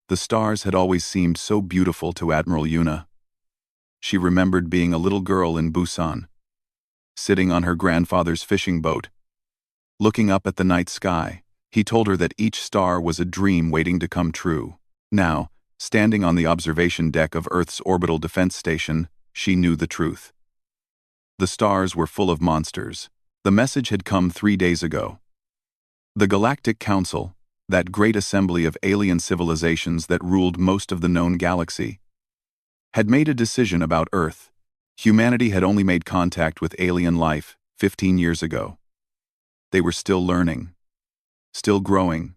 The stars had always seemed so beautiful to Admiral Yuna. She remembered being a little girl in Busan, sitting on her grandfather's fishing boat. Looking up at the night sky, he told her that each star was a dream waiting to come true. Now, standing on the observation deck of Earth's orbital defense station, she knew the truth. The stars were full of monsters. The message had come 3 days ago. The Galactic Council, that great assembly of alien civilizations that ruled most of the known galaxy, had made a decision about Earth. Humanity had only made contact with alien life 15 years ago. They were still learning, still growing,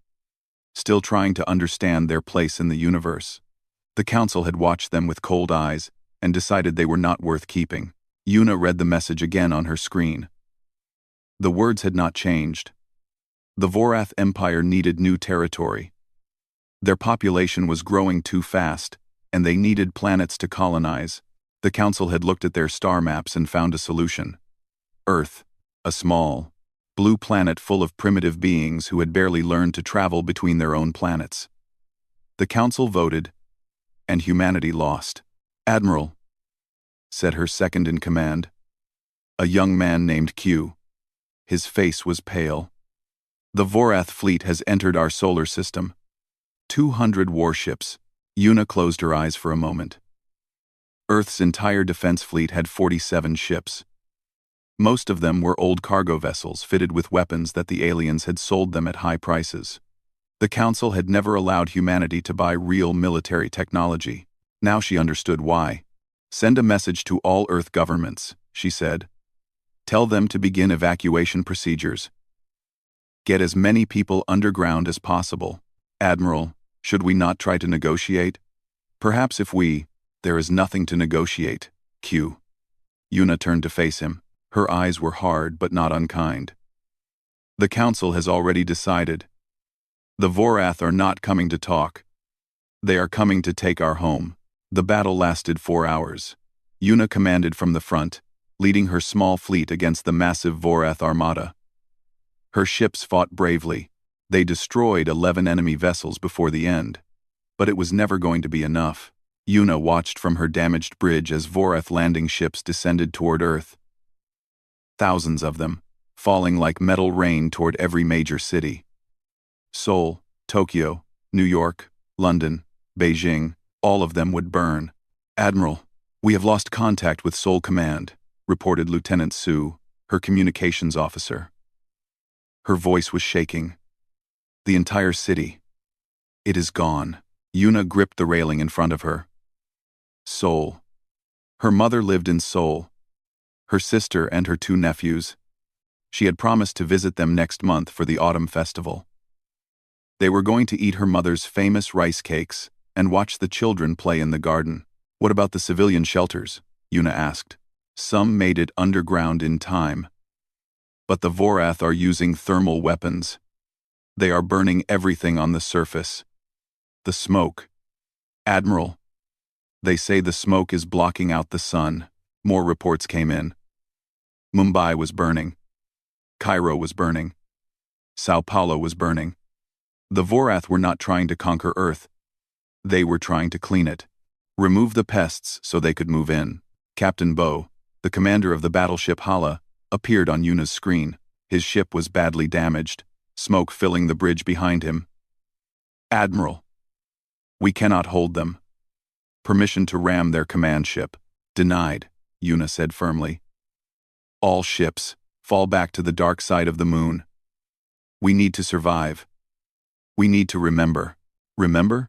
still trying to understand their place in the universe. The Council had watched them with cold eyes and decided they were not worth keeping. Yuna read the message again on her screen. The words had not changed. The Vorath Empire needed new territory. Their population was growing too fast, and they needed planets to colonize. The Council had looked at their star maps and found a solution. Earth, a small, blue planet full of primitive beings who had barely learned to travel between their own planets. The Council voted, and humanity lost. "Admiral," said her second-in-command, a young man named Q. His face was pale. "The Vorath fleet has entered our solar system. 200 warships." Yuna closed her eyes for a moment. Earth's entire defense fleet had 47 ships. Most of them were old cargo vessels fitted with weapons that the aliens had sold them at high prices. The Council had never allowed humanity to buy real military technology. Now she understood why. "Send a message to all Earth governments," she said. "Tell them to begin evacuation procedures. Get as many people underground as possible." "Admiral, should we not try to negotiate?" "Perhaps there is nothing to negotiate, Q." Yuna turned to face him. Her eyes were hard but not unkind. "The Council has already decided. The Vorath are not coming to talk. They are coming to take our home." The battle lasted 4 hours. Yuna commanded from the front, leading her small fleet against the massive Vorath armada. Her ships fought bravely. They destroyed 11 enemy vessels before the end. But it was never going to be enough. Yuna watched from her damaged bridge as Vorath landing ships descended toward Earth. Thousands of them, falling like metal rain toward every major city. Seoul, Tokyo, New York, London, Beijing, all of them would burn. "Admiral, we have lost contact with Seoul Command," reported Lieutenant Su, her communications officer. Her voice was shaking. "The entire city. It is gone." Yuna gripped the railing in front of her. Seoul. Her mother lived in Seoul. Her sister and her 2 nephews. She had promised to visit them next month for the autumn festival. They were going to eat her mother's famous rice cakes and watch the children play in the garden. "What about the civilian shelters?" Yuna asked. "Some made it underground in time. But the Vorath are using thermal weapons. They are burning everything on the surface. The smoke. Admiral, they say the smoke is blocking out the sun." More reports came in. Mumbai was burning. Cairo was burning. Sao Paulo was burning. The Vorath were not trying to conquer Earth. They were trying to clean it. Remove the pests so they could move in. Captain Bo, the commander of the battleship Hala, appeared on Yuna's screen. His ship was badly damaged, smoke filling the bridge behind him. "Admiral, we cannot hold them. Permission to ram their command ship." "Denied," Yuna said firmly. "All ships, fall back to the dark side of the moon. We need to survive. We need to remember." "Remember?"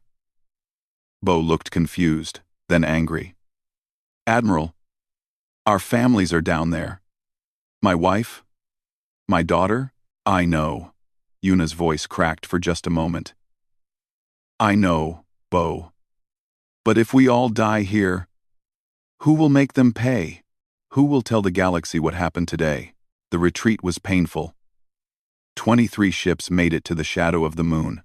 Bo looked confused, then angry. "Admiral, our families are down there. My wife, my daughter." "I know." Yuna's voice cracked for just a moment. "I know, Bo. But if we all die here, who will make them pay? Who will tell the galaxy what happened today?" The retreat was painful. 23 ships made it to the shadow of the moon.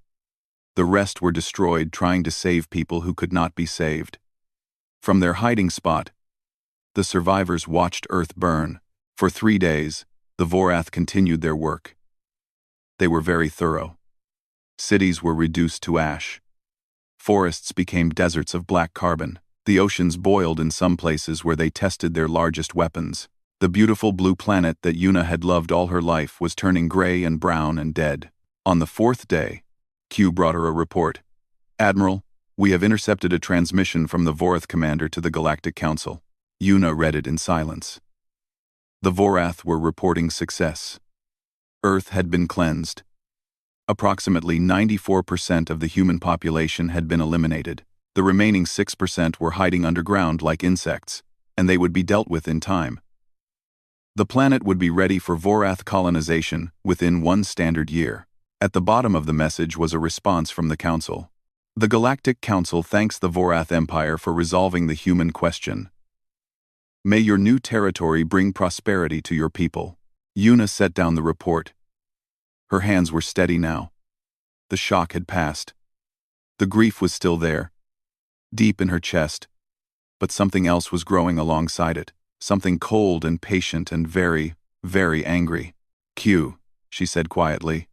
The rest were destroyed trying to save people who could not be saved. From their hiding spot, the survivors watched Earth burn. For 3 days, the Vorath continued their work. They were very thorough. Cities were reduced to ash. Forests became deserts of black carbon. The oceans boiled in some places where they tested their largest weapons. The beautiful blue planet that Yuna had loved all her life was turning gray and brown and dead. On the fourth day, Q brought her a report. "Admiral, we have intercepted a transmission from the Vorath commander to the Galactic Council." Yuna read it in silence. The Vorath were reporting success. Earth had been cleansed. Approximately 94% of the human population had been eliminated. The remaining 6% were hiding underground like insects, and they would be dealt with in time. The planet would be ready for Vorath colonization within 1 standard year. At the bottom of the message was a response from the Council. "The Galactic Council thanks the Vorath Empire for resolving the human question. May your new territory bring prosperity to your people." Yuna set down the report. Her hands were steady now. The shock had passed. The grief was still there, deep in her chest, but something else was growing alongside it, something cold and patient and very, very angry. "Q," she said quietly.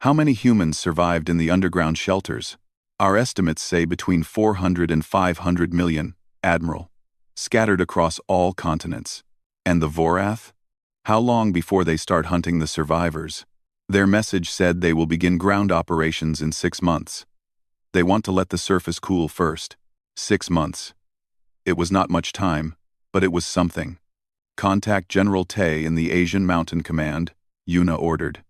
"How many humans survived in the underground shelters?" "Our estimates say between 400 and 500 million, Admiral, scattered across all continents." "And the Vorath? How long before they start hunting the survivors?" "Their message said they will begin ground operations in 6 months. They want to let the surface cool first." 6 months. It was not much time, but it was something. "Contact General Tay in the Asian Mountain Command," Yuna ordered.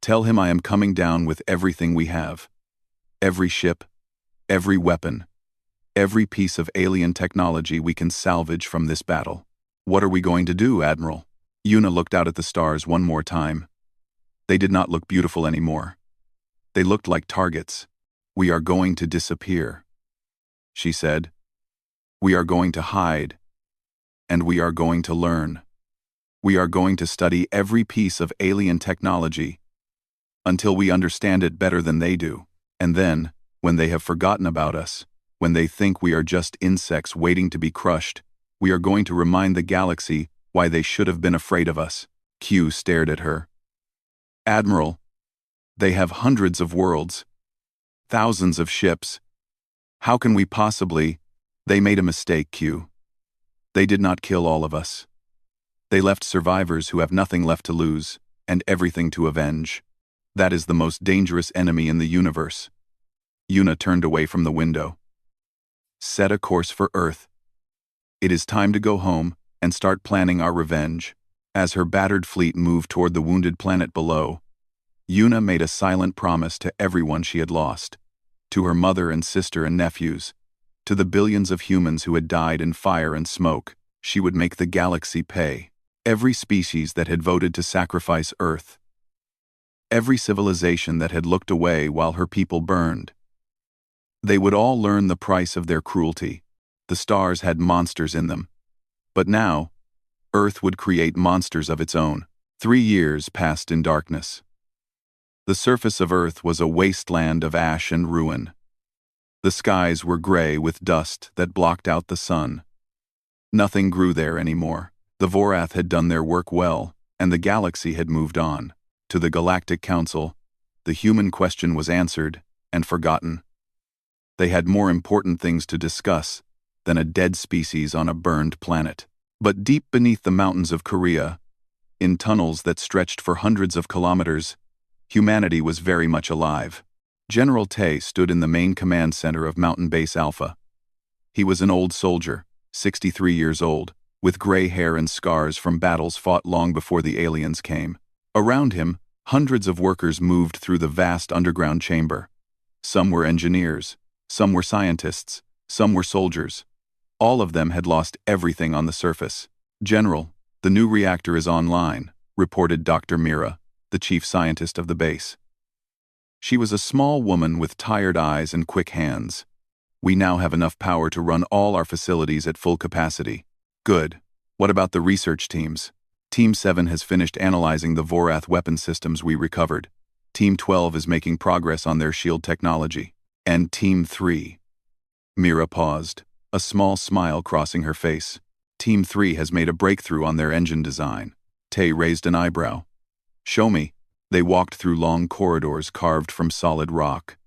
"Tell him I am coming down with everything we have. Every ship, every weapon, every piece of alien technology we can salvage from this battle." "What are we going to do, Admiral?" Yuna looked out at the stars one more time. They did not look beautiful anymore. They looked like targets. "We are going to disappear," she said. "We are going to hide. And we are going to learn. We are going to study every piece of alien technology until we understand it better than they do. And then, when they have forgotten about us, when they think we are just insects waiting to be crushed, we are going to remind the galaxy why they should have been afraid of us." Q stared at her. "Admiral, they have hundreds of worlds, thousands of ships. How can we possibly—" "They made a mistake, Q. They did not kill all of us. They left survivors who have nothing left to lose and everything to avenge. That is the most dangerous enemy in the universe." Yuna turned away from the window. "Set a course for Earth. It is time to go home and start planning our revenge." As her battered fleet moved toward the wounded planet below, Yuna made a silent promise to everyone she had lost, to her mother and sister and nephews, to the billions of humans who had died in fire and smoke. She would make the galaxy pay. Every species that had voted to sacrifice Earth. Every civilization that had looked away while her people burned. They would all learn the price of their cruelty. The stars had monsters in them. But now, Earth would create monsters of its own. 3 years passed in darkness. The surface of Earth was a wasteland of ash and ruin. The skies were gray with dust that blocked out the sun. Nothing grew there anymore. The Vorath had done their work well, and the galaxy had moved on. To the Galactic Council, the human question was answered and forgotten. They had more important things to discuss than a dead species on a burned planet. But deep beneath the mountains of Korea, in tunnels that stretched for hundreds of kilometers, humanity was very much alive. General Tay stood in the main command center of Mountain Base Alpha. He was an old soldier, 63 years old, with gray hair and scars from battles fought long before the aliens came. Around him, hundreds of workers moved through the vast underground chamber. Some were engineers, some were scientists, some were soldiers. All of them had lost everything on the surface. "General, the new reactor is online," reported Dr. Mira, the chief scientist of the base. She was a small woman with tired eyes and quick hands. "We now have enough power to run all our facilities at full capacity." "Good. What about the research teams?" "Team 7 has finished analyzing the Vorath weapon systems we recovered. Team 12 is making progress on their shield technology. And Team 3? Mira paused, a small smile crossing her face. "Team 3 has made a breakthrough on their engine design." Tay raised an eyebrow. "Show me." They walked through long corridors carved from solid rock.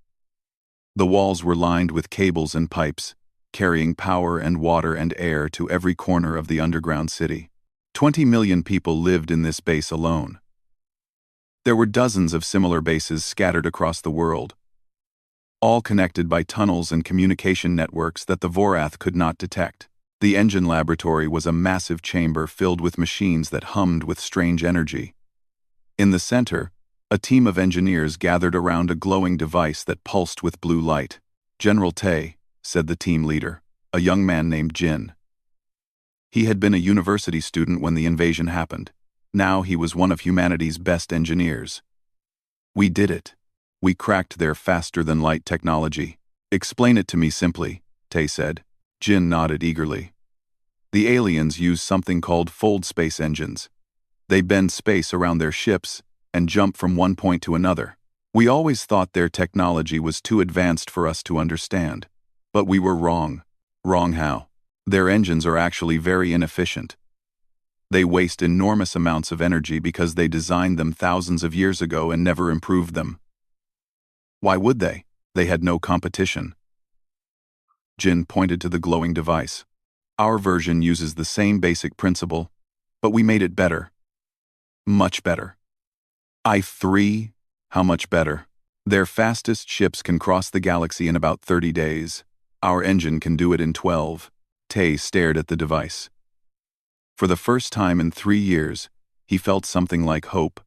The walls were lined with cables and pipes, carrying power and water and air to every corner of the underground city. 20 million people lived in this base alone. There were dozens of similar bases scattered across the world, all connected by tunnels and communication networks that the Vorath could not detect. The engine laboratory was a massive chamber filled with machines that hummed with strange energy. In the center, a team of engineers gathered around a glowing device that pulsed with blue light. "General Tay," said the team leader, a young man named Jin. He had been a university student when the invasion happened. Now he was one of humanity's best engineers. "We did it. We cracked their faster-than-light technology." "Explain it to me simply," Tay said. Jin nodded eagerly. "The aliens use something called fold space engines. They bend space around their ships and jump from one point to another. We always thought their technology was too advanced for us to understand. But we were wrong." "Wrong how?" "Their engines are actually very inefficient. They waste enormous amounts of energy because they designed them thousands of years ago and never improved them." "Why would they? They had no competition." Jin pointed to the glowing device. "Our version uses the same basic principle, but we made it better. Much better." "I3? How much better?" "Their fastest ships can cross the galaxy in about 30 days. Our engine can do it in 12. Tay stared at the device. For the first time in 3 years, he felt something like hope.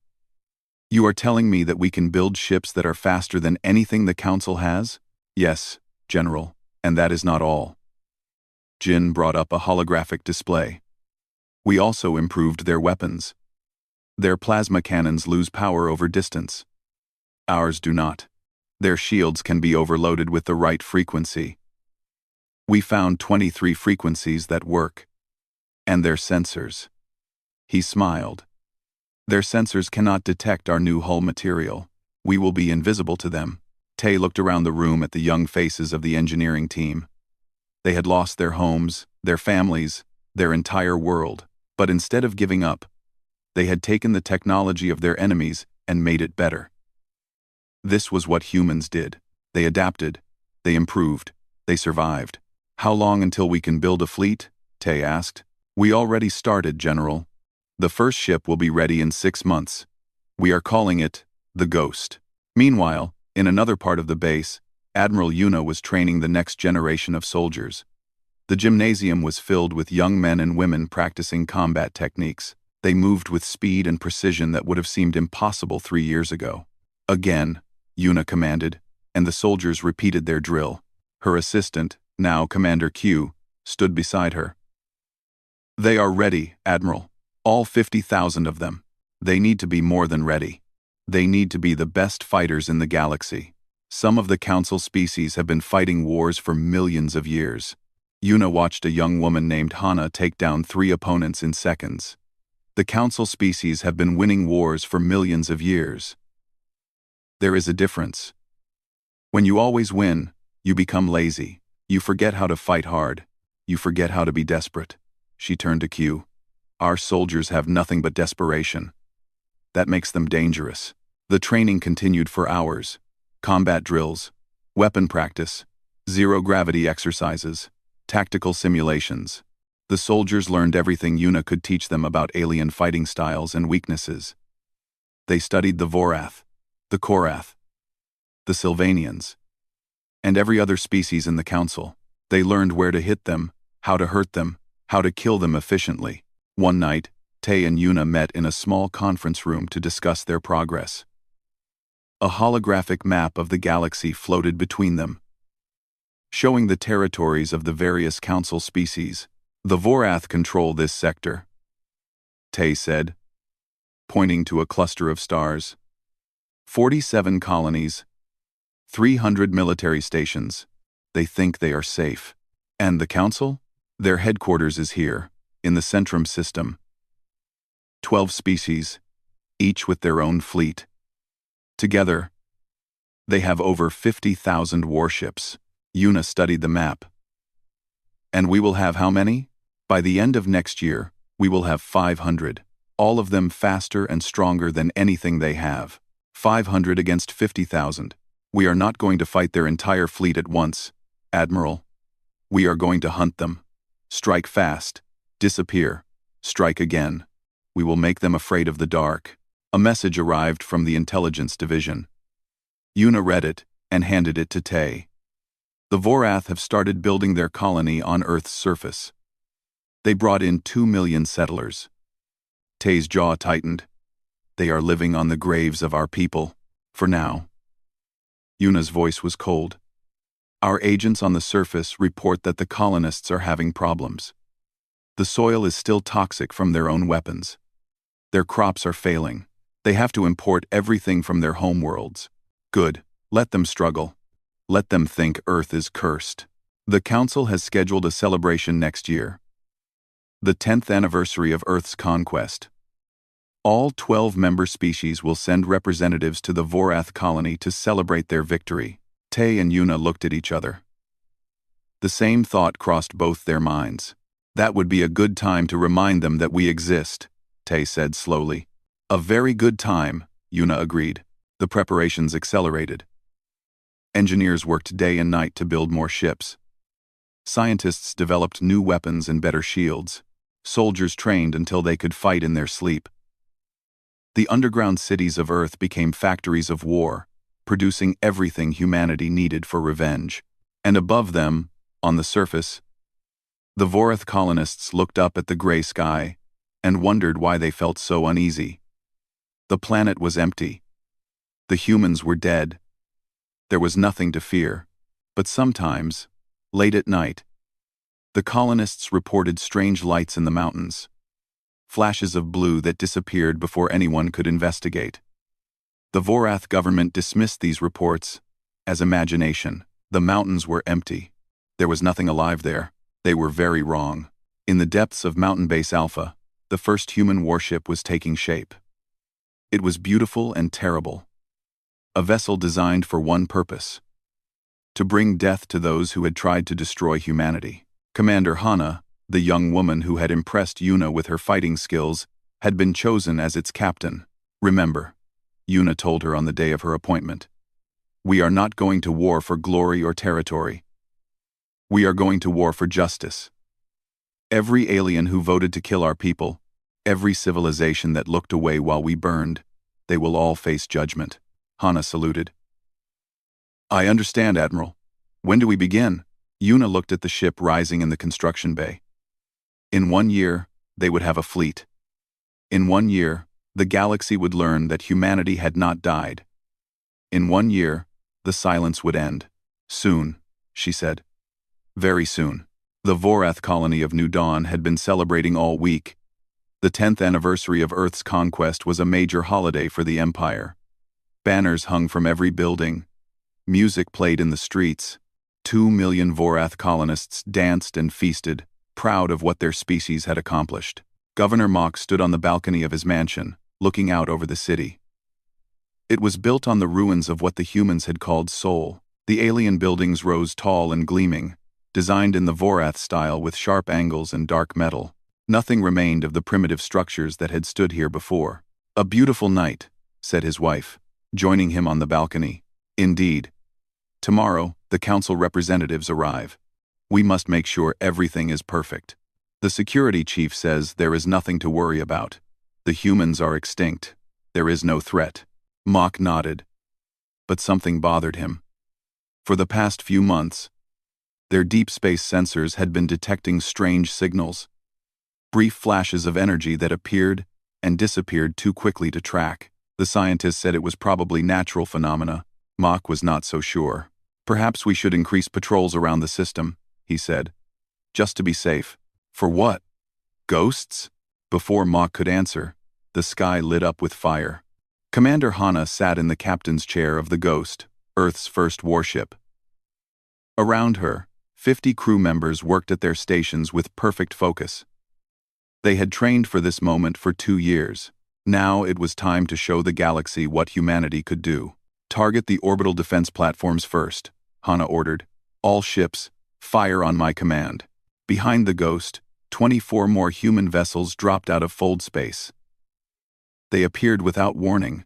"You are telling me that we can build ships that are faster than anything the Council has?" "Yes, General, and that is not all." Jin brought up a holographic display. "We also improved their weapons. Their plasma cannons lose power over distance. Ours do not. Their shields can be overloaded with the right frequency. We found 23 frequencies that work. And their sensors." He smiled. "Their sensors cannot detect our new hull material. We will be invisible to them." Tay looked around the room at the young faces of the engineering team. They had lost their homes, their families, their entire world. But instead of giving up, they had taken the technology of their enemies and made it better. This was what humans did. They adapted, they improved, they survived. "How long until we can build a fleet?" Tay asked. "We already started, General. The first ship will be ready in 6 months. We are calling it the Ghost." Meanwhile, in another part of the base, Admiral Yuna was training the next generation of soldiers. The gymnasium was filled with young men and women practicing combat techniques. They moved with speed and precision that would have seemed impossible 3 years ago. "Again," Yuna commanded, and the soldiers repeated their drill. Her assistant, now Commander Q, stood beside her. "They are ready, Admiral. All 50,000 of them. They need to be more than ready. They need to be the best fighters in the galaxy. Some of the Council species have been fighting wars for millions of years." Yuna watched a young woman named Hana take down 3 opponents in seconds. "The Council species have been winning wars for millions of years. There is a difference. When you always win, you become lazy. You forget how to fight hard. You forget how to be desperate." She turned to Q. "Our soldiers have nothing but desperation. That makes them dangerous." The training continued for hours. Combat drills, weapon practice, zero-gravity exercises, tactical simulations. The soldiers learned everything Yuna could teach them about alien fighting styles and weaknesses. They studied the Vorath, the Korath, the Sylvanians, and every other species in the Council. They learned where to hit them, how to hurt them, how to kill them efficiently. One night, Tay and Yuna met in a small conference room to discuss their progress. A holographic map of the galaxy floated between them, showing the territories of the various Council species. "The Vorath control this sector," Tay said, pointing to a cluster of stars. 47 colonies, 300 military stations. They think they are safe. "And the Council? Their headquarters is here, in the Centrum system. 12 species, each with their own fleet. Together, they have over 50,000 warships." Yuna studied the map. "And we will have how many? By the end of next year, we will have 500. All of them faster and stronger than anything they have. 500 against 50,000. We are not going to fight their entire fleet at once, Admiral. We are going to hunt them. Strike fast. Disappear. Strike again. We will make them afraid of the dark. A message arrived from the Intelligence Division. Yuna read it and handed it to Tay. The Vorath have started building their colony on Earth's surface. They brought in 2 million settlers. Tay's jaw tightened. They are living on the graves of our people, for now. Yuna's voice was cold. Our agents on the surface report that the colonists are having problems. The soil is still toxic from their own weapons. Their crops are failing. They have to import everything from their homeworlds. Good. Let them struggle. Let them think Earth is cursed. The Council has scheduled a celebration next year. The 10th anniversary of Earth's conquest. All 12 member species will send representatives to the Vorath colony to celebrate their victory. Tay and Yuna looked at each other. The same thought crossed both their minds. That would be a good time to remind them that we exist, Tay said slowly. A very good time, Yuna agreed. The preparations accelerated. Engineers worked day and night to build more ships. Scientists developed new weapons and better shields. Soldiers trained until they could fight in their sleep. The underground cities of Earth became factories of war, producing everything humanity needed for revenge. And above them, on the surface, the Vorath colonists looked up at the gray sky and wondered why they felt so uneasy. The planet was empty. The humans were dead. There was nothing to fear. But sometimes, late at night, the colonists reported strange lights in the mountains. Flashes of blue that disappeared before anyone could investigate. The Vorath government dismissed these reports as imagination. The mountains were empty. There was nothing alive there. They were very wrong. In the depths of Mountain Base Alpha, the first human warship was taking shape. It was beautiful and terrible. A vessel designed for one purpose: to bring death to those who had tried to destroy humanity. Commander Hana, the young woman who had impressed Yuna with her fighting skills, had been chosen as its captain. Remember, Yuna told her on the day of her appointment, we are not going to war for glory or territory. We are going to war for justice. Every alien who voted to kill our people, every civilization that looked away while we burned, they will all face judgment. Hana saluted. I understand, Admiral. When do we begin? Yuna looked at the ship rising in the construction bay. In 1 year, they would have a fleet. In 1 year, the galaxy would learn that humanity had not died. In 1 year, the silence would end. Soon, she said. Very soon. The Vorath colony of New Dawn had been celebrating all week. The 10th anniversary of Earth's conquest was a major holiday for the Empire. Banners hung from every building. Music played in the streets. 2 million Vorath colonists danced and feasted, proud of what their species had accomplished. Governor Mok stood on the balcony of his mansion, looking out over the city. It was built on the ruins of what the humans had called Soul. The alien buildings rose tall and gleaming, designed in the Vorath style with sharp angles and dark metal. Nothing remained of the primitive structures that had stood here before. A beautiful night, said his wife, joining him on the balcony. Indeed. Tomorrow, the council representatives arrive. We must make sure everything is perfect. The security chief says there is nothing to worry about. The humans are extinct. There is no threat. Mok nodded. But something bothered him. For the past few months, their deep space sensors had been detecting strange signals. Brief flashes of energy that appeared and disappeared too quickly to track. The scientists said it was probably natural phenomena. Mok was not so sure. Perhaps we should increase patrols around the system, he said. Just to be safe. For what? Ghosts? Before Mok could answer, the sky lit up with fire. Commander Hana sat in the captain's chair of the Ghost, Earth's first warship. Around her, 50 crew members worked at their stations with perfect focus. They had trained for this moment for 2 years. Now it was time to show the galaxy what humanity could do. Target the orbital defense platforms first, Hana ordered. All ships, fire on my command. Behind the Ghost, 24 more human vessels dropped out of fold space. They appeared without warning.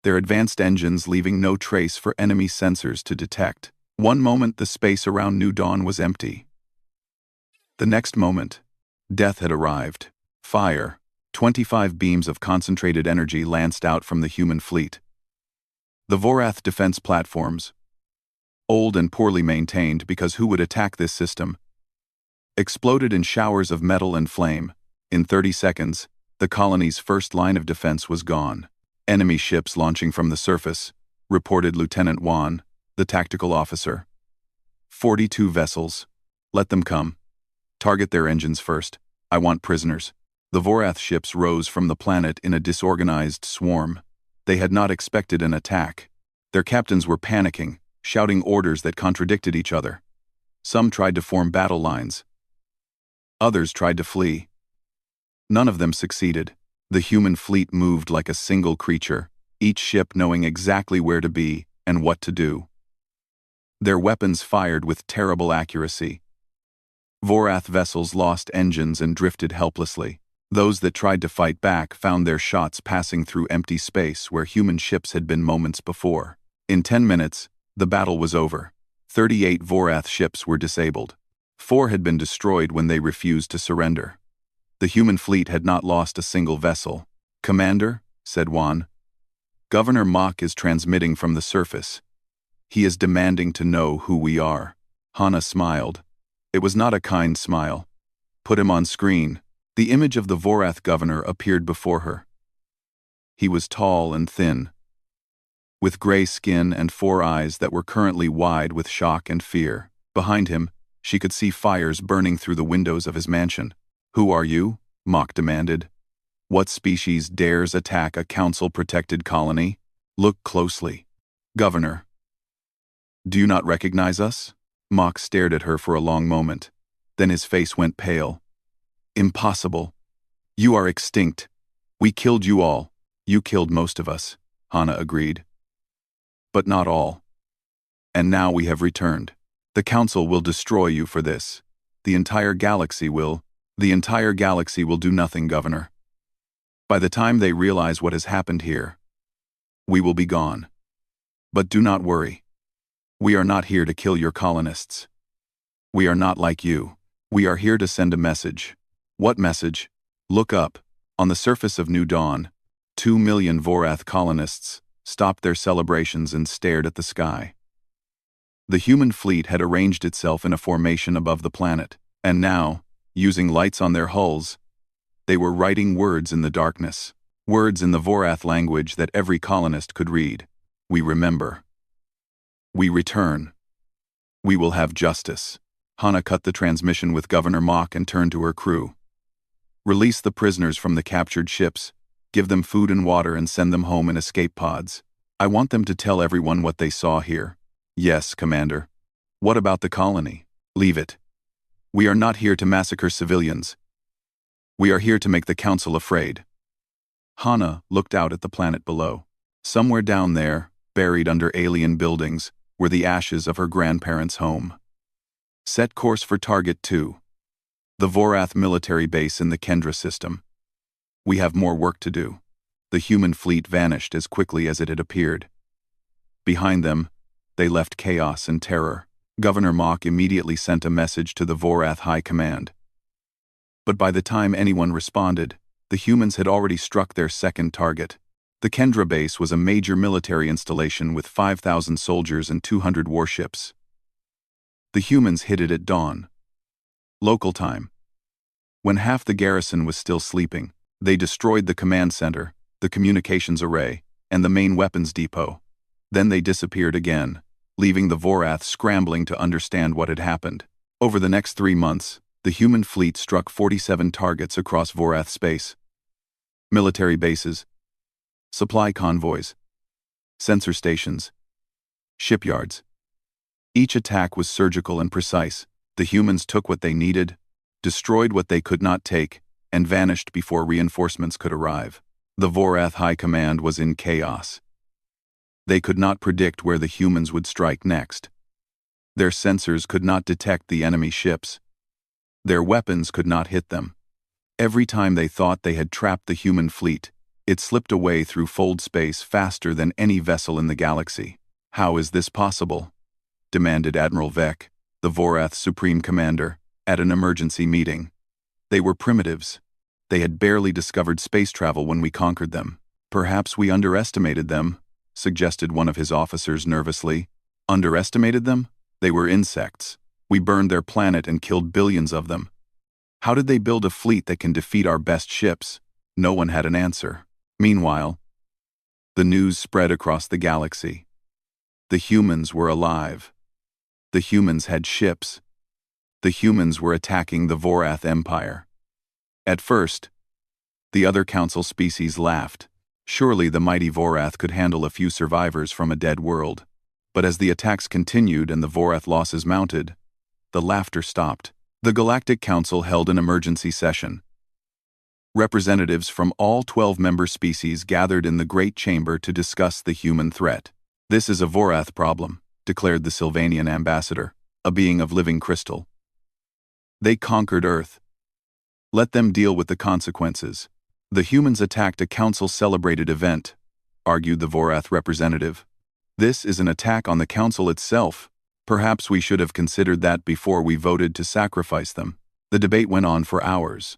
their advanced engines leaving no trace for enemy sensors to detect. One moment the space around New Dawn was empty. The next moment, death had arrived. Fire, 25 beams of concentrated energy lanced out from the human fleet. The Vorath defense platforms, old and poorly maintained because who would attack this system, exploded in showers of metal and flame. In 30 seconds, the colony's first line of defense was gone. Enemy ships launching from the surface, reported Lieutenant Wan, the tactical officer. 42 vessels. Let them come. Target their engines first. I want prisoners. The Vorath ships rose from the planet in a disorganized swarm. They had not expected an attack. Their captains were panicking, shouting orders that contradicted each other. Some tried to form battle lines. Others tried to flee. None of them succeeded. The human fleet moved like a single creature, each ship knowing exactly where to be and what to do. Their weapons fired with terrible accuracy. Vorath vessels lost engines and drifted helplessly. Those that tried to fight back found their shots passing through empty space where human ships had been moments before. In 10 minutes, the battle was over. 38 Vorath ships were disabled. 4 had been destroyed when they refused to surrender. The human fleet had not lost a single vessel. "Commander," said Wan, "Governor Mach is transmitting from the surface. He is demanding to know who we are." Hana smiled. It was not a kind smile. "Put him on screen." The image of the Vorath governor appeared before her. He was tall and thin, with gray skin and 4 eyes that were currently wide with shock and fear. Behind him, she could see fires burning through the windows of his mansion. "Who are you?" Mach demanded. "What species dares attack a council-protected colony? Look closely." "Governor, do you not recognize us?" Mach stared at her for a long moment. Then his face went pale. "Impossible. You are extinct. We killed you all." "You killed most of us," Hana agreed. "But not all. And now we have returned. The Council will destroy you for this. The entire galaxy will do nothing, Governor. By the time they realize what has happened here, we will be gone. But do not worry. We are not here to kill your colonists. We are not like you. We are here to send a message." "What message?" "Look up. On the surface of New Dawn, 2 million Vorath colonists stopped their celebrations and stared at the sky. The human fleet had arranged itself in a formation above the planet, and now, using lights on their hulls, they were writing words in the darkness, words in the Vorath language that every colonist could read. "We remember. We return. We will have justice." Hana cut the transmission with Governor Mach and turned to her crew. "Release the prisoners from the captured ships, give them food and water and send them home in escape pods. I want them to tell everyone what they saw here." "Yes, Commander." "What about the colony?" "Leave it. We are not here to massacre civilians. We are here to make the Council afraid." Hana looked out at the planet below. Somewhere down there, buried under alien buildings, were the ashes of her grandparents' home. "Set course for Target 2. The Vorath military base in the Kendra system. We have more work to do." The human fleet vanished as quickly as it had appeared. Behind them, they left chaos and terror. Governor Mach immediately sent a message to the Vorath High Command. But by the time anyone responded, the humans had already struck their second target. The Kendra base was a major military installation with 5,000 soldiers and 200 warships. The humans hit it at dawn. Local time. When half the garrison was still sleeping, they destroyed the command center, the communications array, and the main weapons depot. Then they disappeared again, leaving the Vorath scrambling to understand what had happened. Over the next 3 months, the human fleet struck 47 targets across Vorath space. Military bases, supply convoys, sensor stations, shipyards. Each attack was surgical and precise. The humans took what they needed, destroyed what they could not take, and vanished before reinforcements could arrive. The Vorath High Command was in chaos. They could not predict where the humans would strike next. Their sensors could not detect the enemy ships. Their weapons could not hit them. Every time they thought they had trapped the human fleet, It slipped away through fold space faster than any vessel in the galaxy. "How is this possible?" demanded Admiral Vec, the Vorath's supreme commander, at an emergency meeting. "They were primitives. They had barely discovered space travel when we conquered them." "Perhaps we underestimated them," suggested one of his officers nervously. "Underestimated them? They were insects. We burned their planet and killed billions of them. How did they build a fleet that can defeat our best ships?" No one had an answer. Meanwhile, the news spread across the galaxy. The humans were alive. The humans had ships. The humans were attacking the Vorath Empire. At first, the other council species laughed. Surely the mighty Vorath could handle a few survivors from a dead world. But as the attacks continued and the Vorath losses mounted, the laughter stopped. The Galactic Council held an emergency session. Representatives from all 12 member species gathered in the Great Chamber to discuss the human threat. "This is a Vorath problem," declared the Sylvanian ambassador, a being of living crystal. "They conquered Earth. Let them deal with the consequences." "The humans attacked a council-celebrated event," argued the Vorath representative. "This is an attack on the council itself. Perhaps we should have considered that before we voted to sacrifice them." The debate went on for hours.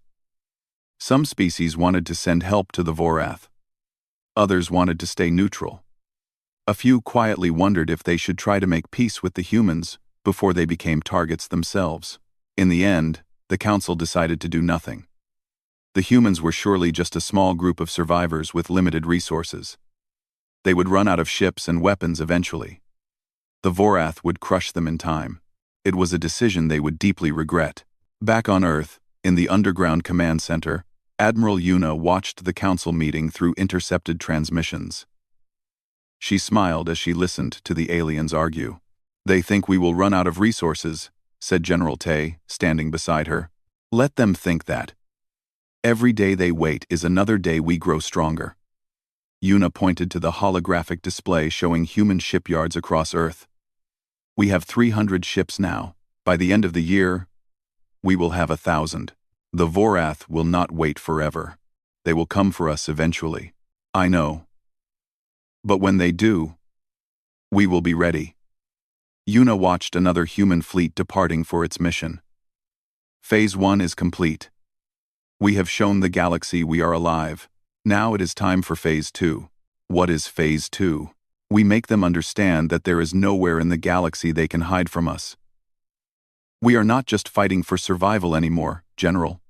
Some species wanted to send help to the Vorath. Others wanted to stay neutral. A few quietly wondered if they should try to make peace with the humans before they became targets themselves. In the end, the council decided to do nothing. The humans were surely just a small group of survivors with limited resources. They would run out of ships and weapons eventually. The Vorath would crush them in time. It was a decision they would deeply regret. Back on Earth, in the underground command center, Admiral Yuna watched the council meeting through intercepted transmissions. She smiled as she listened to the aliens argue. "They think we will run out of resources," said General Tay, standing beside her. "Let them think that. Every day they wait is another day we grow stronger." Yuna pointed to the holographic display showing human shipyards across Earth. "We have 300 ships now. By the end of the year, we will have 1,000. The Vorath will not wait forever. They will come for us eventually. I know. But when they do, we will be ready." Yuna watched another human fleet departing for its mission. Phase 1 is complete. We have shown the galaxy we are alive. Now it is time for Phase 2. What is Phase 2? We make them understand that there is nowhere in the galaxy they can hide from us. We are not just fighting for survival anymore, General.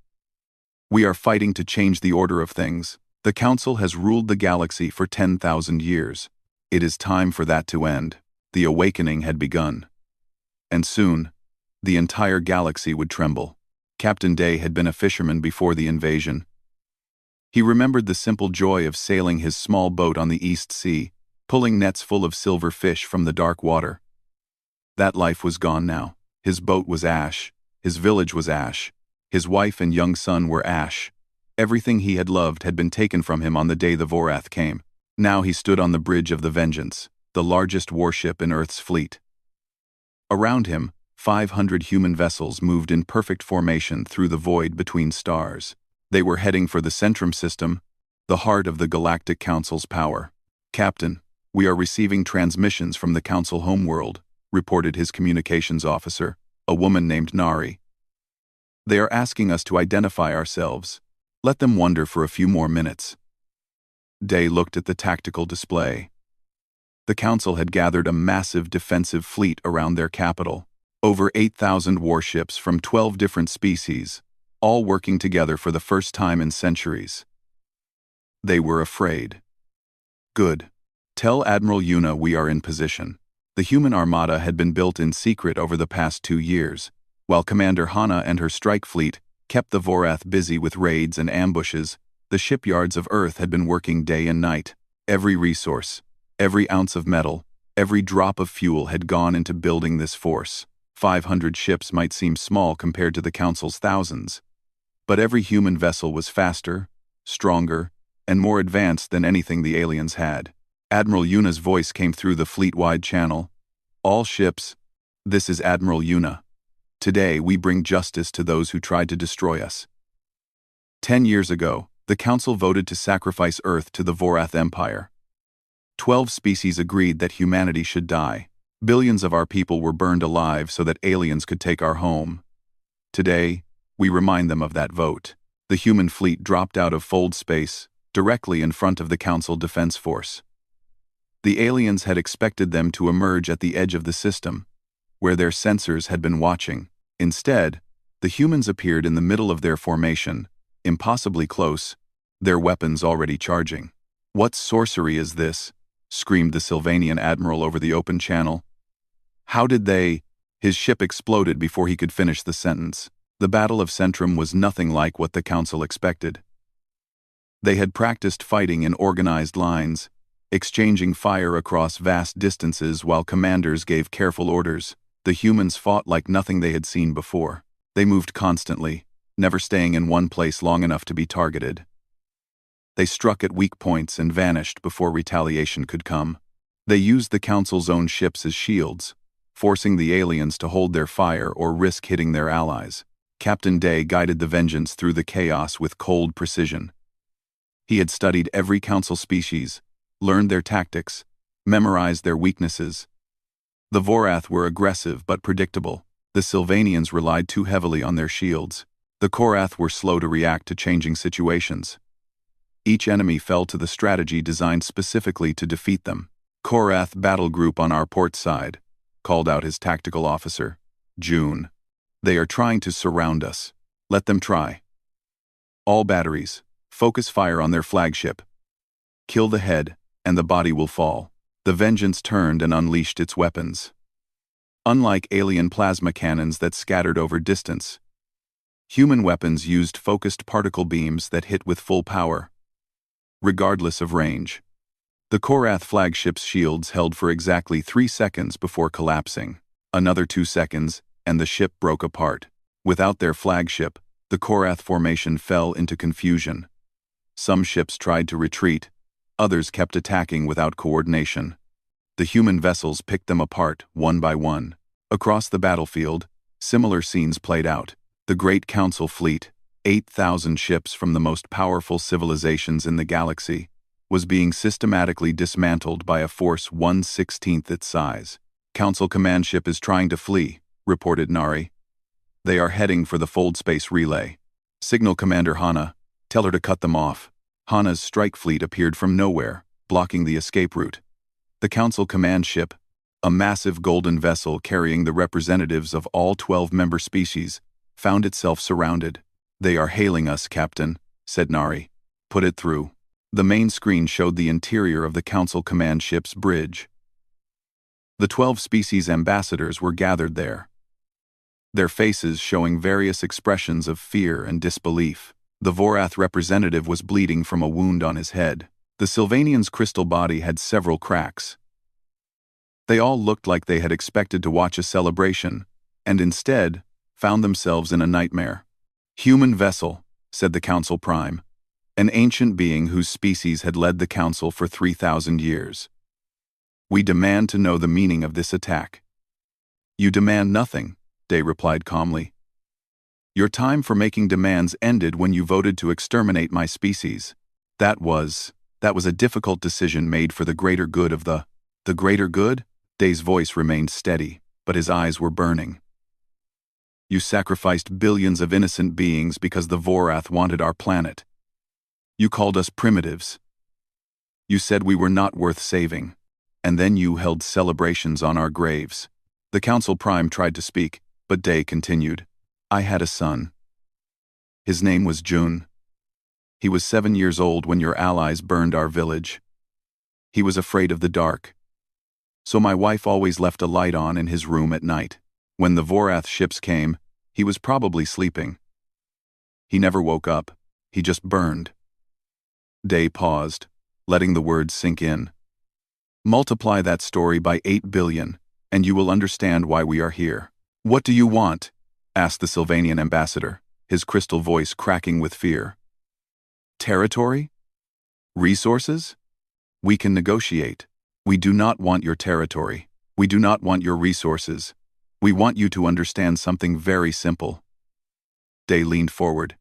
We are fighting to change the order of things. The Council has ruled the galaxy for 10,000 years. It is time for that to end. The awakening had begun. And soon, the entire galaxy would tremble. Captain Day had been a fisherman before the invasion. He remembered the simple joy of sailing his small boat on the East Sea, pulling nets full of silver fish from the dark water. That life was gone now. His boat was ash. His village was ash. His wife and young son were ash. Everything he had loved had been taken from him on the day the Vorath came. Now he stood on the bridge of the Vengeance, the largest warship in Earth's fleet. Around him, 500 human vessels moved in perfect formation through the void between stars. They were heading for the Centrum System, the heart of the Galactic Council's power. "Captain, we are receiving transmissions from the Council homeworld," reported his communications officer, a woman named Nari. "They are asking us to identify ourselves. Let them wonder for a few more minutes." Day looked at the tactical display. The Council had gathered a massive defensive fleet around their capital. Over 8,000 warships from 12 different species, all working together for the first time in centuries. They were afraid. "Good. Tell Admiral Yuna we are in position." The human armada had been built in secret over the past 2 years, while Commander Hana and her strike fleet kept the Vorath busy with raids and ambushes. The shipyards of Earth had been working day and night. Every resource, every ounce of metal, every drop of fuel had gone into building this force. 500 ships might seem small compared to the Council's thousands, but every human vessel was faster, stronger, and more advanced than anything the aliens had. Admiral Yuna's voice came through the fleet-wide channel. "All ships, this is Admiral Yuna. Today we bring justice to those who tried to destroy us. 10 years ago, the Council voted to sacrifice Earth to the Vorath Empire. 12 species agreed that humanity should die. Billions of our people were burned alive so that aliens could take our home. Today, we remind them of that vote. The human fleet dropped out of fold space, directly in front of the Council Defense Force. The aliens had expected them to emerge at the edge of the system, where their sensors had been watching. Instead, the humans appeared in the middle of their formation, impossibly close, their weapons already charging. "What sorcery is this?" screamed the Sylvanian admiral over the open channel. "How did they—" His ship exploded before he could finish the sentence. The Battle of Centrum was nothing like what the Council expected. They had practiced fighting in organized lines, exchanging fire across vast distances while commanders gave careful orders. The humans fought like nothing they had seen before. They moved constantly, never staying in one place long enough to be targeted. They struck at weak points and vanished before retaliation could come. They used the Council's own ships as shields, forcing the aliens to hold their fire or risk hitting their allies. Captain Day guided the Vengeance through the chaos with cold precision. He had studied every Council species, learned their tactics, memorized their weaknesses. The Vorath were aggressive but predictable. The Sylvanians relied too heavily on their shields. The Korath were slow to react to changing situations. Each enemy fell to the strategy designed specifically to defeat them. "Korath battle group on our port side," called out his tactical officer, June. "They are trying to surround us. Let them try. All batteries, focus fire on their flagship. Kill the head, and the body will fall." The Vengeance turned and unleashed its weapons. Unlike alien plasma cannons that scattered over distance, human weapons used focused particle beams that hit with full power, regardless of range. The Korath flagship's shields held for exactly 3 seconds before collapsing. Another 2 seconds, and the ship broke apart. Without their flagship, the Korath formation fell into confusion. Some ships tried to retreat, others kept attacking without coordination. The human vessels picked them apart, one by one. Across the battlefield, similar scenes played out. The Great Council fleet, 8,000 ships from the most powerful civilizations in the galaxy, was being systematically dismantled by a force 1/16 its size. "Council command ship is trying to flee," reported Nari. "They are heading for the fold space relay. Signal Commander Hana, tell her to cut them off." Hana's strike fleet appeared from nowhere, blocking the escape route. The Council command ship, a massive golden vessel carrying the representatives of all 12 member species, found itself surrounded. "They are hailing us, Captain," said Nari. "Put it through." The main screen showed the interior of the Council command ship's bridge. The 12 species ambassadors were gathered there, their faces showing various expressions of fear and disbelief. The Vorath representative was bleeding from a wound on his head. The Sylvanian's crystal body had several cracks. They all looked like they had expected to watch a celebration, and instead found themselves in a nightmare. "Human vessel," said the Council Prime, an ancient being whose species had led the Council for 3,000 years. "We demand to know the meaning of this attack." "You demand nothing," Day replied calmly. "Your time for making demands ended when you voted to exterminate my species. That was a difficult decision made for the greater good of the greater good?" Day's voice remained steady, but his eyes were burning. "You sacrificed billions of innocent beings because the Vorath wanted our planet. You called us primitives. You said we were not worth saving, and then you held celebrations on our graves." The Council Prime tried to speak, but Day continued. "I had a son. His name was Jun. He was 7 years old when your allies burned our village. He was afraid of the dark. So my wife always left a light on in his room at night. When the Vorath ships came, he was probably sleeping. He never woke up, he just burned." Day paused, letting the words sink in. "Multiply that story by 8 billion, and you will understand why we are here." "What do you want?" asked the Sylvanian ambassador, his crystal voice cracking with fear. "Territory? Resources? We can negotiate. We do not want your territory. We do not want your resources. We want you to understand something very simple." Day leaned forward.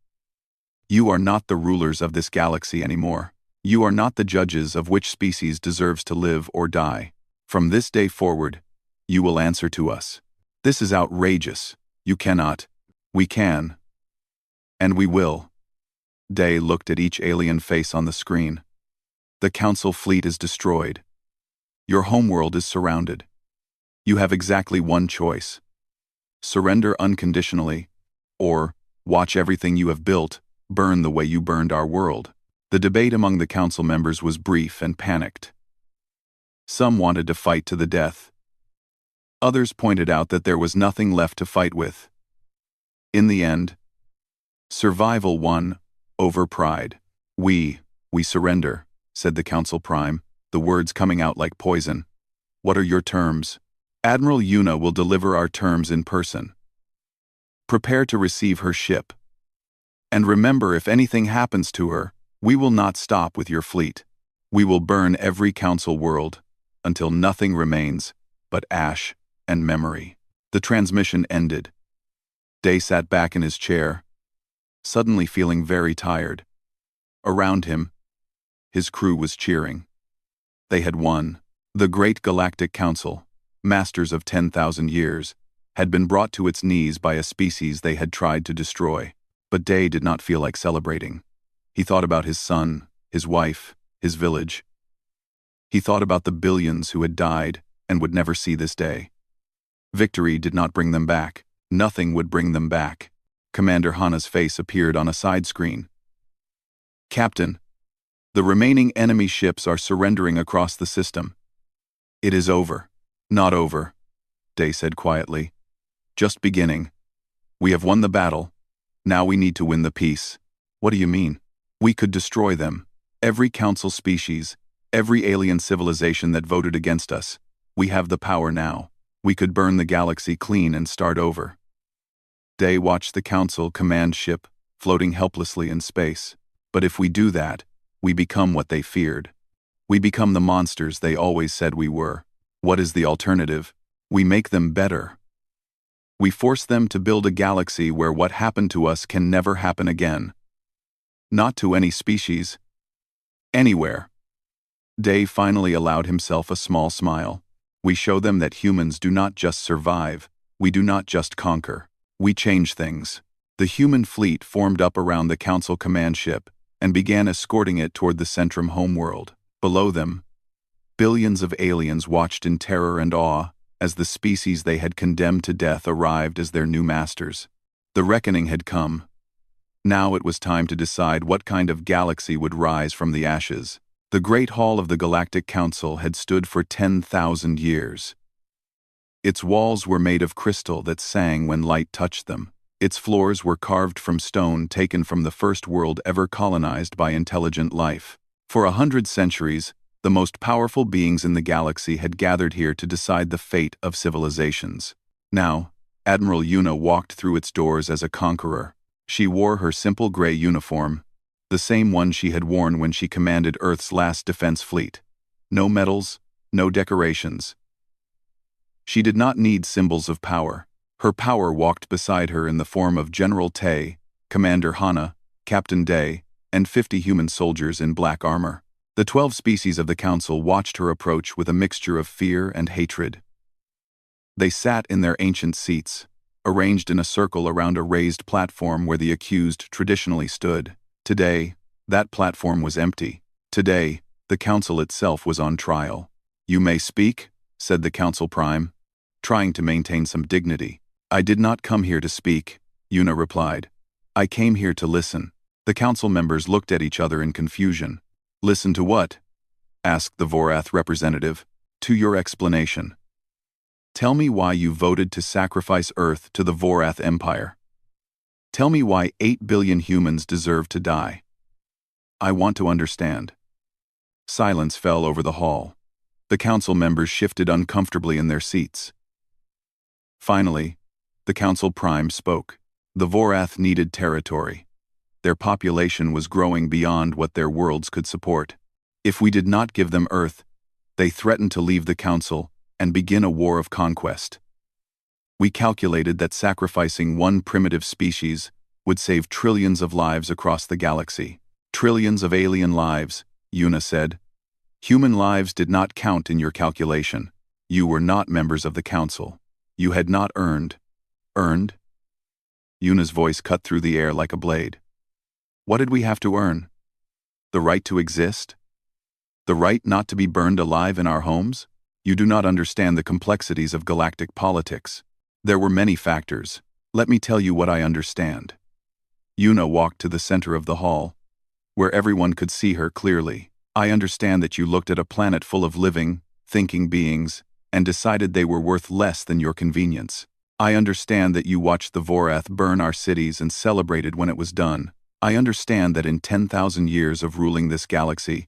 You are not the rulers of this galaxy anymore. You are not the judges of which species deserves to live or die. From this day forward, you will answer to us. This is outrageous. You cannot. We can. And we will. Day looked at each alien face on the screen. The Council fleet is destroyed. Your homeworld is surrounded. You have exactly one choice. Surrender unconditionally, or watch everything you have built burn the way you burned our world. The debate among the Council members was brief and panicked. Some wanted to fight to the death. Others pointed out that there was nothing left to fight with. In the end, survival won over pride. We surrender, said the Council Prime, the words coming out like poison. What are your terms? Admiral Yuna will deliver our terms in person. Prepare to receive her ship. And remember, if anything happens to her, we will not stop with your fleet. We will burn every Council world until nothing remains but ash and memory. The transmission ended. Day sat back in his chair, suddenly feeling very tired. Around him, his crew was cheering. They had won. The great Galactic Council, masters of 10,000 years, had been brought to its knees by a species they had tried to destroy. But Day did not feel like celebrating. He thought about his son, his wife, his village. He thought about the billions who had died and would never see this day. Victory did not bring them back. Nothing would bring them back. Commander Hana's face appeared on a side screen. Captain, the remaining enemy ships are surrendering across the system. It is over. Not over, Day said quietly. Just beginning. We have won the battle. Now we need to win the peace. What do you mean? We could destroy them. Every Council species, every alien civilization that voted against us. We have the power now. We could burn the galaxy clean and start over. Day watched the Council command ship floating helplessly in space. But if we do that, we become what they feared. We become the monsters they always said we were. What is the alternative? We make them better. We force them to build a galaxy where what happened to us can never happen again. Not to any species. Anywhere. Day finally allowed himself a small smile. We show them that humans do not just survive, we do not just conquer. We change things. The human fleet formed up around the Council command ship and began escorting it toward the Centrum homeworld. Below them, billions of aliens watched in terror and awe as the species they had condemned to death arrived as their new masters. The reckoning had come. Now it was time to decide what kind of galaxy would rise from the ashes. The Great Hall of the Galactic Council had stood for 10,000 years. Its walls were made of crystal that sang when light touched them. Its floors were carved from stone taken from the first world ever colonized by intelligent life. For 100 centuries, the most powerful beings in the galaxy had gathered here to decide the fate of civilizations. Now, Admiral Yuna walked through its doors as a conqueror. She wore her simple gray uniform, the same one she had worn when she commanded Earth's last defense fleet. No medals, no decorations. She did not need symbols of power. Her power walked beside her in the form of General Tay, Commander Hana, Captain Day, and 50 human soldiers in black armor. The 12 species of the Council watched her approach with a mixture of fear and hatred. They sat in their ancient seats, arranged in a circle around a raised platform where the accused traditionally stood. Today, that platform was empty. Today, the Council itself was on trial. "You may speak," said the Council Prime, trying to maintain some dignity. "I did not come here to speak," Yuna replied. "I came here to listen." The Council members looked at each other in confusion. "Listen to what?" asked the Vorath representative. "To your explanation. Tell me why you voted to sacrifice Earth to the Vorath Empire. Tell me why 8 billion humans deserve to die. I want to understand." Silence fell over the hall. The Council members shifted uncomfortably in their seats. Finally, the Council Prime spoke. The Vorath needed territory. Their population was growing beyond what their worlds could support. If we did not give them Earth, they threatened to leave the Council and begin a war of conquest. We calculated that sacrificing one primitive species would save trillions of lives across the galaxy. Trillions of alien lives, Yuna said. Human lives did not count in your calculation. You were not members of the Council. You had not earned. Earned? Yuna's voice cut through the air like a blade. What did we have to earn? The right to exist? The right not to be burned alive in our homes? You do not understand the complexities of galactic politics. There were many factors. Let me tell you what I understand. Yuna walked to the center of the hall, where everyone could see her clearly. I understand that you looked at a planet full of living, thinking beings, and decided they were worth less than your convenience. I understand that you watched the Vorath burn our cities and celebrated when it was done. I understand that in 10,000 years of ruling this galaxy,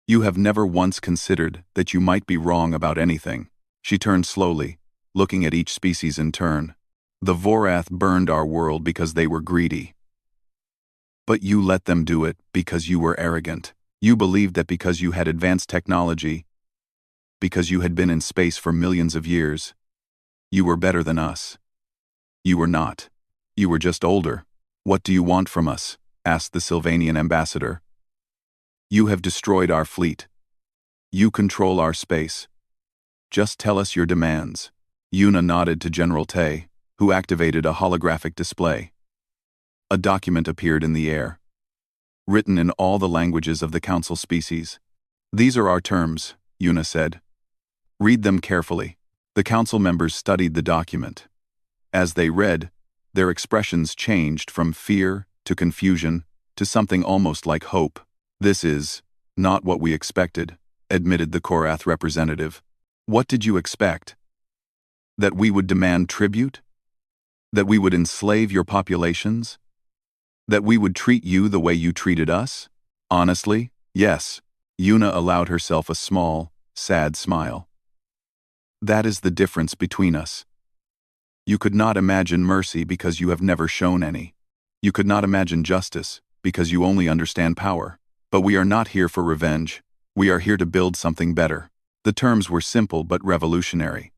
you have never once considered that you might be wrong about anything. She turned slowly, looking at each species in turn. The Vorath burned our world because they were greedy. But you let them do it because you were arrogant. You believed that because you had advanced technology, because you had been in space for millions of years, you were better than us. You were not. You were just older. What do you want from us? Asked the Sylvanian ambassador. You have destroyed our fleet. You control our space. Just tell us your demands. Yuna nodded to General Tay, who activated a holographic display. A document appeared in the air, written in all the languages of the Council species. These are our terms, Yuna said. Read them carefully. The Council members studied the document. As they read, their expressions changed from fear to confusion to something almost like hope. This is not what we expected, admitted the Korath representative. What did you expect? That we would demand tribute? That we would enslave your populations? That we would treat you the way you treated us? Honestly, yes. Yuna allowed herself a small, sad smile. That is the difference between us. You could not imagine mercy because you have never shown any. You could not imagine justice because you only understand power. But we are not here for revenge. We are here to build something better. The terms were simple but revolutionary.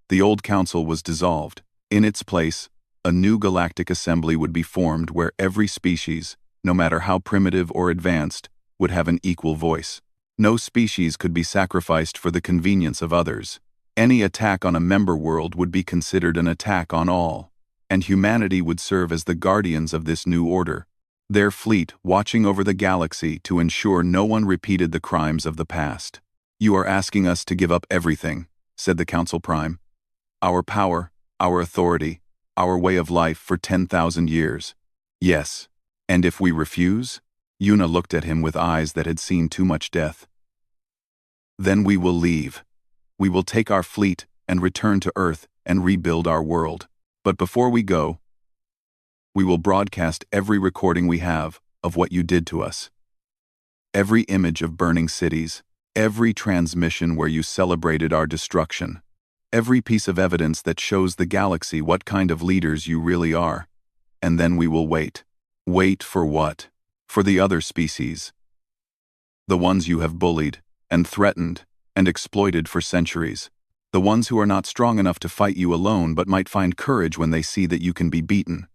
The old council was dissolved. In its place, a new galactic assembly would be formed where every species, no matter how primitive or advanced, would have an equal voice. No species could be sacrificed for the convenience of others. Any attack on a member world would be considered an attack on all, and humanity would serve as the guardians of this new order, their fleet watching over the galaxy to ensure no one repeated the crimes of the past. You are asking us to give up everything, said the Council Prime. Our power, our authority, our way of life for 10,000 years. Yes. And if we refuse? Yuna looked at him with eyes that had seen too much death. Then we will leave. We will take our fleet and return to Earth and rebuild our world. But before we go, we will broadcast every recording we have of what you did to us. Every image of burning cities, every transmission where you celebrated our destruction, every piece of evidence that shows the galaxy what kind of leaders you really are. And then we will wait. Wait for what? For the other species. The ones you have bullied and threatened and exploited for centuries. The ones who are not strong enough to fight you alone but might find courage when they see that you can be beaten.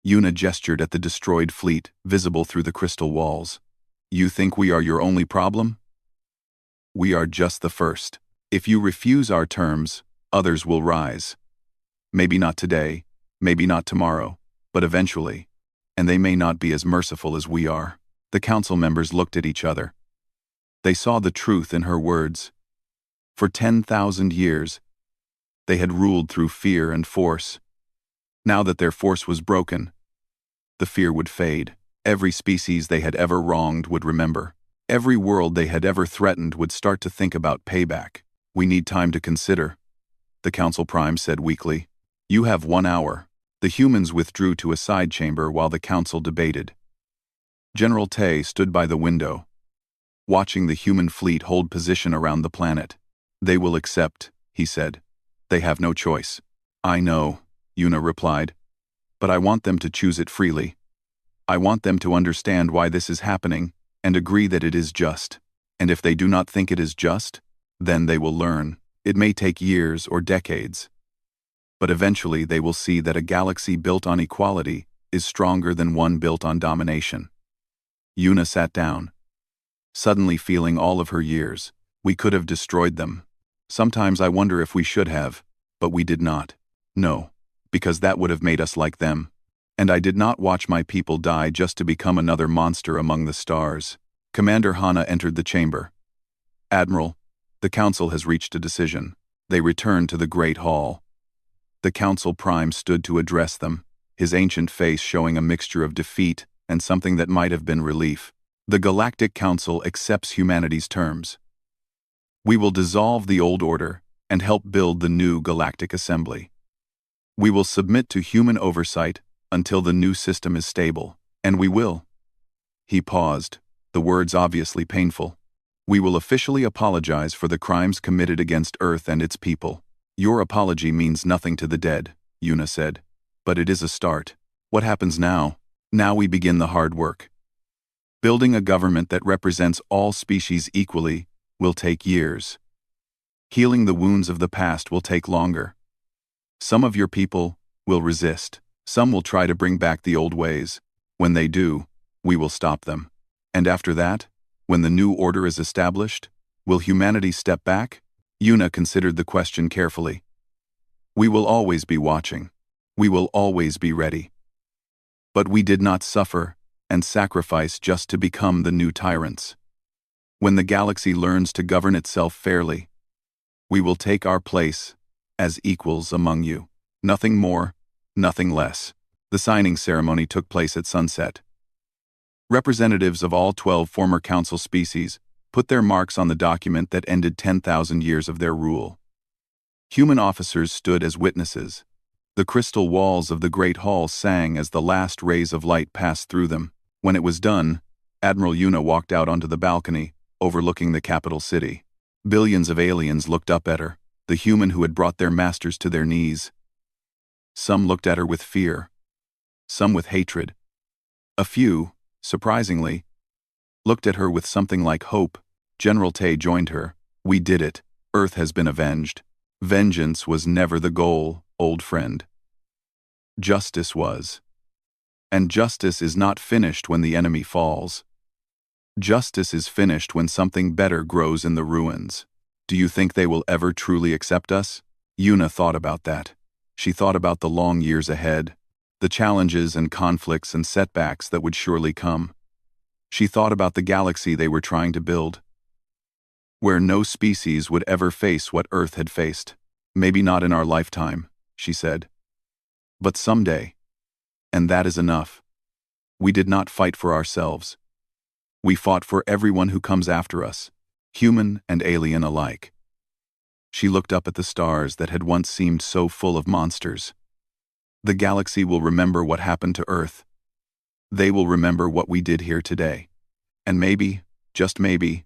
Yuna gestured at the destroyed fleet, visible through the crystal walls. You think we are your only problem? We are just the first. If you refuse our terms, others will rise. Maybe not today, maybe not tomorrow, but eventually. And they may not be as merciful as we are. The council members looked at each other. They saw the truth in her words. For 10,000 years, they had ruled through fear and force. Now that their force was broken, the fear would fade. Every species they had ever wronged would remember. Every world they had ever threatened would start to think about payback. We need time to consider, the Council Prime said weakly. You have 1 hour. The humans withdrew to a side chamber while the council debated. General Tay stood by the window, watching the human fleet hold position around the planet. They will accept, he said. They have no choice. I know, Yuna replied. But I want them to choose it freely. I want them to understand why this is happening and agree that it is just. And if they do not think it is just, then they will learn. It may take years or decades. But eventually they will see that a galaxy built on equality is stronger than one built on domination. Yuna sat down, suddenly feeling all of her years. We could have destroyed them. Sometimes I wonder if we should have, but we did not. No, because that would have made us like them. And I did not watch my people die just to become another monster among the stars. Commander Hana entered the chamber. Admiral, the council has reached a decision. They returned to the Great Hall. The council prime stood to address them, his ancient face showing a mixture of defeat and something that might have been relief. The Galactic Council accepts humanity's terms. We will dissolve the old order and help build the new Galactic Assembly. We will submit to human oversight until the new system is stable, and we will. He paused, the words obviously painful. We will officially apologize for the crimes committed against Earth and its people. Your apology means nothing to the dead, Yuna said. But it is a start. What happens now? Now we begin the hard work. Building a government that represents all species equally will take years. Healing the wounds of the past will take longer. Some of your people will resist. Some will try to bring back the old ways. When they do, we will stop them. And after that, when the new order is established, will humanity step back? Yuna considered the question carefully. We will always be watching. We will always be ready. But we did not suffer and sacrifice just to become the new tyrants. When the galaxy learns to govern itself fairly, we will take our place as equals among you. Nothing more, nothing less. The signing ceremony took place at sunset. Representatives of all 12 former council species put their marks on the document that ended 10,000 years of their rule. Human officers stood as witnesses. The crystal walls of the Great Hall sang as the last rays of light passed through them. When it was done, Admiral Yuna walked out onto the balcony, overlooking the capital city. Billions of aliens looked up at her, the human who had brought their masters to their knees. Some looked at her with fear, some with hatred. A few, surprisingly, looked at her with something like hope. General Tay joined her. We did it. Earth has been avenged. Vengeance was never the goal, old friend. Justice was. And justice is not finished when the enemy falls. Justice is finished when something better grows in the ruins. Do you think they will ever truly accept us? Yuna thought about that. She thought about the long years ahead, the challenges and conflicts and setbacks that would surely come. She thought about the galaxy they were trying to build, where no species would ever face what Earth had faced. Maybe not in our lifetime, she said. But someday. And that is enough. We did not fight for ourselves. We fought for everyone who comes after us, human and alien alike. She looked up at the stars that had once seemed so full of monsters. The galaxy will remember what happened to Earth. They will remember what we did here today. And maybe, just maybe,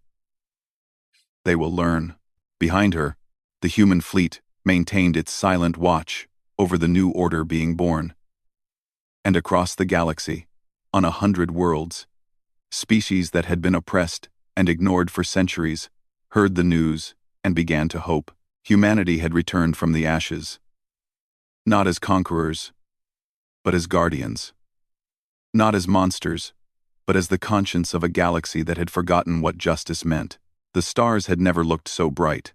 they will learn. Behind her, the human fleet maintained its silent watch over the new order being born. And across the galaxy, on 100 worlds, species that had been oppressed and ignored for centuries heard the news and began to hope. Humanity had returned from the ashes, not as conquerors, but as guardians. Not as monsters, but as the conscience of a galaxy that had forgotten what justice meant. The stars had never looked so bright.